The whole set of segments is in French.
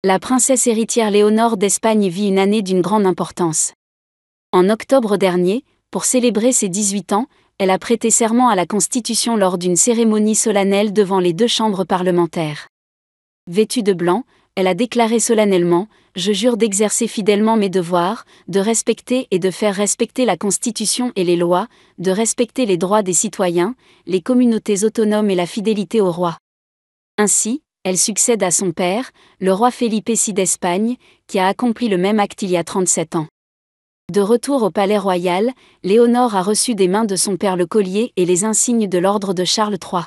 La princesse héritière Léonore d'Espagne vit une année d'une grande importance. En octobre dernier, pour célébrer ses 18 ans, elle a prêté serment à la Constitution lors d'une cérémonie solennelle devant les deux chambres parlementaires. Vêtue de blanc, elle a déclaré solennellement « Je jure d'exercer fidèlement mes devoirs, de respecter et de faire respecter la Constitution et les lois, de respecter les droits des citoyens, les communautés autonomes et la fidélité au roi. » Ainsi, elle succède à son père, le roi Felipe VI d'Espagne, qui a accompli le même acte il y a 37 ans. De retour au palais royal, Léonore a reçu des mains de son père le collier et les insignes de l'ordre de Charles III.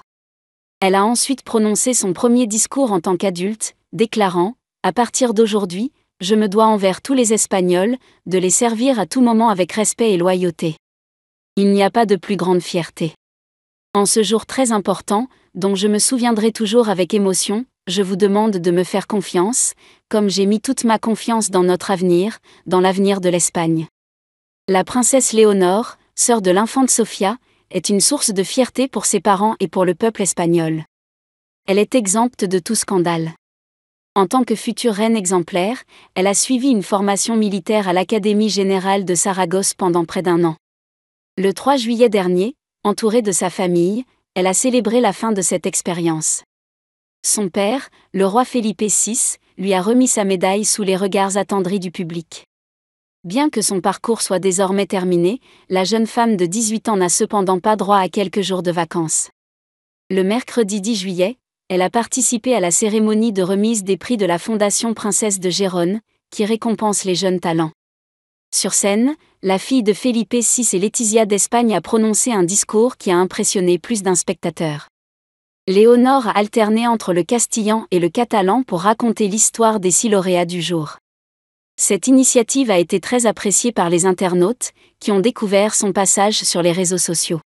Elle a ensuite prononcé son premier discours en tant qu'adulte, déclarant « À partir d'aujourd'hui, je me dois envers tous les Espagnols, de les servir à tout moment avec respect et loyauté. Il n'y a pas de plus grande fierté. En ce jour très important, dont je me souviendrai toujours avec émotion, je vous demande de me faire confiance, comme j'ai mis toute ma confiance dans notre avenir, dans l'avenir de l'Espagne. » La princesse Léonore, sœur de l'infante Sofia, est une source de fierté pour ses parents et pour le peuple espagnol. Elle est exempte de tout scandale. En tant que future reine exemplaire, elle a suivi une formation militaire à l'Académie générale de Saragosse pendant près d'1 an. Le 3 juillet dernier, entourée de sa famille, elle a célébré la fin de cette expérience. Son père, le roi Felipe VI, lui a remis sa médaille sous les regards attendris du public. Bien que son parcours soit désormais terminé, la jeune femme de 18 ans n'a cependant pas droit à quelques jours de vacances. Le mercredi 10 juillet, elle a participé à la cérémonie de remise des prix de la Fondation Princesse de Gérone, qui récompense les jeunes talents. Sur scène, la fille de Felipe VI et Letizia d'Espagne a prononcé un discours qui a impressionné plus d'un spectateur. Léonore a alterné entre le castillan et le catalan pour raconter l'histoire des 6 lauréats du jour. Cette initiative a été très appréciée par les internautes, qui ont découvert son passage sur les réseaux sociaux.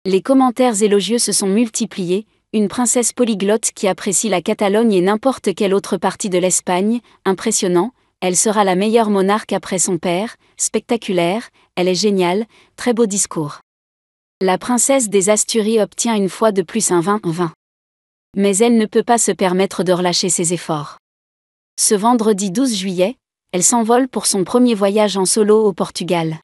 Les commentaires élogieux se sont multipliés, une princesse polyglotte qui apprécie la Catalogne et n'importe quelle autre partie de l'Espagne, impressionnant, elle sera la meilleure monarque après son père, spectaculaire, elle est géniale, très beau discours. La princesse des Asturies obtient une fois de plus un 20-20. Mais elle ne peut pas se permettre de relâcher ses efforts. Ce vendredi 12 juillet, elle s'envole pour son premier voyage en solo au Portugal.